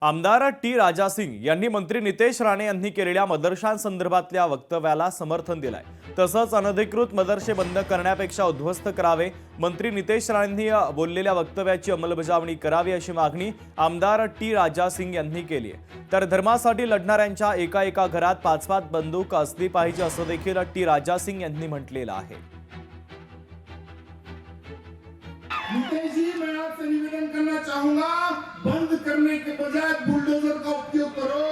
आमदार टी राजा सिंग यांनी मंत्री नितेश राणे यांनी केलेल्या मदरशांसंदर्भातल्या वक्तव्याला समर्थन दिलंय। तसंच अनधिकृत मदरसे बंद करण्यापेक्षा उद्ध्वस्त करावे, मंत्री नितेश राणेंनी बोललेल्या वक्तव्याची अंमलबजावणी करावी अशी मागणी आमदार टी राजा सिंग यांनी केली आहे। तर धर्मासाठी लढणाऱ्यांच्या एका घरात 5-5 बंदूक असली पाहिजे असं देखील टी राजा सिंग यांनी म्हटलेलं आहे। नितेश जी, मैं आपसे निवेदन करना चाहूंगा, बंद करने के बजाय बुलडोजर का उपयोग करो।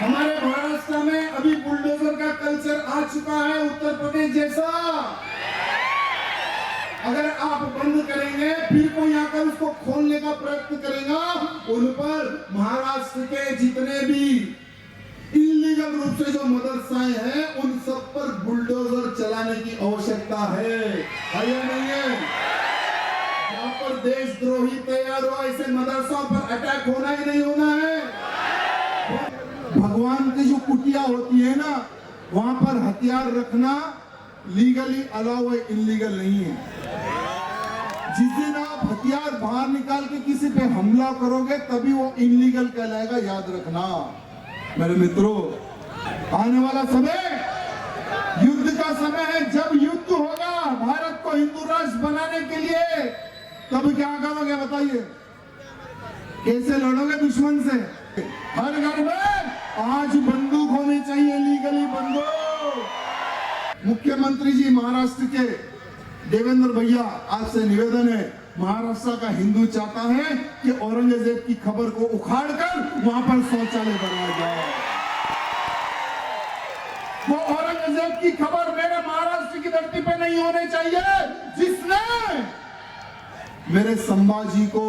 हमारे महाराष्ट्र में अभी बुलडोजर का कल्चर आ चुका है, उत्तर प्रदेश जैसा। अगर आप बंद करेंगे, फिर कोई आकर उसको खोलने का प्रयत्न करेगा, उन पर महाराष्ट्र के जितने भी इलीगल रूप से जो मदरसाएं हैं, उन सब पर बुलडोजर चलाने की आवश्यकता है या नहीं है? यहाँ पर देशद्रोही तैयार हुआ, ऐसे मदरसों पर अटैक होना ही नहीं होना है। भगवान की जो कुटिया होती है ना, वहां पर हथियार रखना लीगली अलाउ है, इलीगल नहीं है। जिस दिन आप हथियार बाहर निकाल के किसी पे हमला करोगे, तभी वो इलीगल कहलाएगा, याद रखना। मेरे मित्रों, आने वाला समय युद्ध का समय है। जब युद्ध होगा भारत को हिंदू राष्ट्र बनाने के लिए, तब क्या करोगे बताइए? कैसे लड़ोगे दुश्मन से? हर घर में आज बंदूक होनी चाहिए, लीगली बंदूक। मुख्यमंत्री जी महाराष्ट्र के देवेंद्र भैया, आपसे निवेदन है, महाराष्ट्र का हिंदू चाहता है कि औरंगजेब की खबर को उखाड़कर वहां पर शौचालय बनाया जाए। वो औरंगजेब की खबर मेरे महाराष्ट्र की धरती पे नहीं होनी चाहिए, जिसने मेरे संभाजी को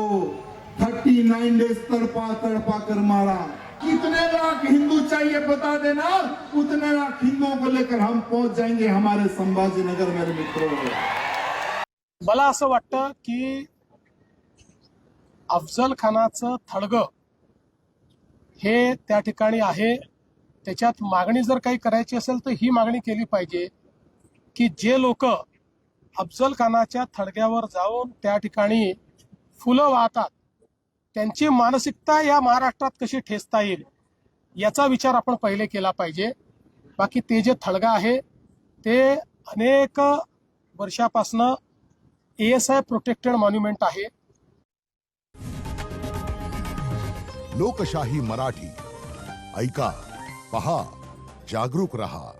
39 डेज तड़पा तड़पा कर मारा। कितने लाख हिंदू चाहिए बता देना, उतने लाख हिंदुओं को लेकर हम पहुंच जाएंगे हमारे संभाजी नगर। मेरे मित्रों, मला असं वाटतं की अफजल खानाचं थडगं हे त्या ठिकाणी आहे। त्याच्यात मागणी जर काही करायची असेल तर ही मागणी केली पाहिजे की जे लोक अफजल खानाच्या थडग्यावर जाऊन त्या ठिकाणी फुलं वाहतात, त्यांची मानसिकता या महाराष्ट्रात कशी ठेचता येईल याचा विचार आपण पहिले केला पाहिजे। बाकी ते जे थडगा आहे ते अनेक वर्षापासून ASI प्रोटेक्टेड मॉन्युमेंट आहे। लोकशाही मराठी ऐका, पहा, जागरूक रहा।